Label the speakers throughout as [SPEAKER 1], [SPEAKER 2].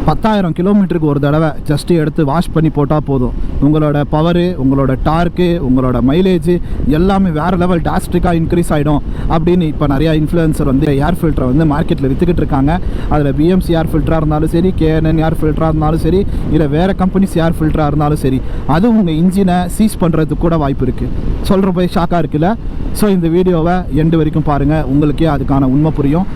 [SPEAKER 1] 10,000 கிலோமீட்டருக்கு ஒரு தடவை ஜஸ்ட்டு எடுத்து வாஷ் பண்ணி போட்டால் போதும். உங்களோட பவரு, உங்களோட டார்க்கு, உங்களோட மைலேஜ் எல்லாமே வேறு லெவல் டாஸ்டிக்காக இன்க்ரீஸ் ஆகிடும் அப்படின்னு இப்போ நிறையா இன்ஃப்ளூயன்சர் வந்து ஏர் ஃபில்டரை வந்து மார்க்கெட்டில் விற்றுக்கிட்டு இருக்காங்க. அதில் பிஎம்சி ஏர் ஃபில்டராக இருந்தாலும் சரி, கேஎன்என் ஏர் ஃபில்டராக இருந்தாலும் சரி, இல்லை வேறு கம்பெனிஸ் ஏர் ஃபில்டராக இருந்தாலும் சரி, அதுவும் உங்கள் இன்ஜினை சீஸ் பண்ணுறதுக்கு கூட வாய்ப்பு இருக்குது. சொல்கிற போய் ஷாக்காக இருக்குல்ல? ஸோ இந்த வீடியோவை எண்டு வரைக்கும் பாருங்கள், உங்களுக்கே அதுக்கான உண்மை புரியும்.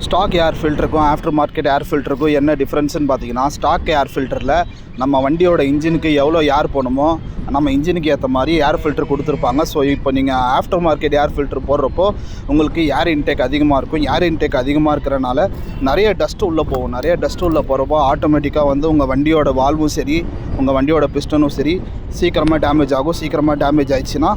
[SPEAKER 1] ஸ்டாக் ஏர் ஃபில்டருக்கும் ஆஃப்டர் மார்க்கெட் ஏர் ஃபில்டருக்கும் என்ன டிஃப்ரென்ஸ்னு பார்த்தீங்கன்னா, ஸ்டாக் ஏர் ஃபில்டரில் நம்ம வண்டியோட இன்ஜினுக்கு எவ்வளோ ஏர் போகணுமோ நம்ம இன்ஜினுக்கு ஏற்ற மாதிரி ஏர் ஃபில்டர் கொடுத்துருப்பாங்க. ஸோ இப்போ நீங்கள் ஆஃப்டர் மார்க்கெட் ஏர் ஃபில்டர் போடுறப்போ உங்களுக்கு ஏர் இன்டேக் அதிகமாக இருக்கும். ஏர் இன்டேக் அதிகமாக இருக்கிறனால நிறைய டஸ்ட்டு உள்ளே போகும். நிறைய டஸ்ட்டு உள்ளே போகிறப்போ ஆட்டோமேட்டிக்காக வந்து உங்கள் வண்டியோட வால்வும் சரி, உங்கள் வண்டியோட பிஸ்டனும் சரி சீக்கிரமாக டேமேஜ் ஆகும். சீக்கிரமாக டேமேஜ் ஆயிடுச்சுன்னா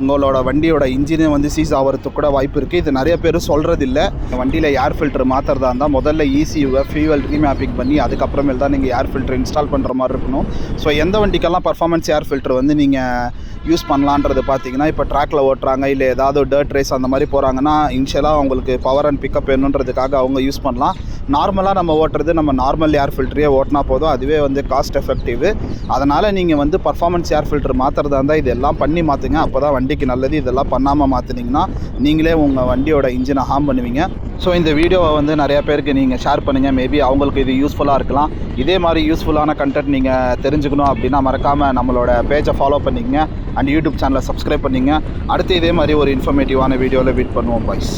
[SPEAKER 1] உங்களோட வண்டியோட இன்ஜினே வந்து சீஸ் ஆகிறதுக்கு கூட வாய்ப்பு இருக்குது. இது நிறைய பேர் சொல்கிறதில்ல. வண்டியில் ஏர் ஃபில்டர் மாற்றுறதா இருந்தால் முதல்ல ECUவை ஃபியூவல் ரீமேப்பிங் பண்ணி அதுக்கப்புறமேல் தான் நீங்கள் ஏர் ஃபில்டர் இன்ஸ்டால் பண்ணுற மாதிரி இருக்கணும். ஸோ எந்த வண்டிக்கெல்லாம் பர்ஃபார்மன்ஸ் ஏர் ஃபில்டர் வந்து நீங்கள் யூஸ் பண்ணலான்றது பார்த்தீங்கன்னா, இப்போ ட்ராக்கில் ஓட்டுறாங்க, இல்லை ஏதாவது டர்ட் ரேஸ் அந்த மாதிரி போகிறாங்கன்னா இனிஷியலாக அவங்களுக்கு பவர் அண்ட் பிக்கப் வேணுன்றதுக்காக அவங்க யூஸ் பண்ணலாம். நார்மலாக நம்ம ஓட்டுறது நம்ம நார்மல் ஏர் ஃபில்டரே ஓட்டினா போதும். அதுவே வந்து காஸ்ட் எஃபெக்டிவ். அதனால் நீங்கள் வந்து பர்ஃபார்மன்ஸ் ஏர் ஃபில்டர் மாற்றுறதா இருந்தால் இதெல்லாம் பண்ணி மாற்றுங்க. அப்போ தான் வண்டிக்கு நல்லது. இதெல்லாம் பண்ணாமல் மாற்றினீங்கன்னா நீங்களே உங்கள் வண்டியோட இன்ஜினை ஹார்ம் பண்ணுவீங்க. ஸோ இந்த வீடியோவை வந்து நிறையா பேருக்கு நீங்கள் ஷேர் பண்ணுங்கள். மேபி அவங்களுக்கு இது யூஸ்ஃபுல்லாக இருக்கலாம். இதே மாதிரி யூஸ்ஃபுல்லான கண்டென்ட் நீங்கள் தெரிஞ்சுக்கணும் அப்படின்னா மறக்காமல் நம்மளோட பேஜை ஃபாலோ பண்ணிங்க அண்ட் யூடியூப் சேனலை சப்ஸ்கிரைப் பண்ணிங்க. அடுத்து இதே மாதிரி ஒரு இன்ஃபர்மேட்டிவான வீடியோவில் மீட் பண்ணுவோம் பாய்ஸ்.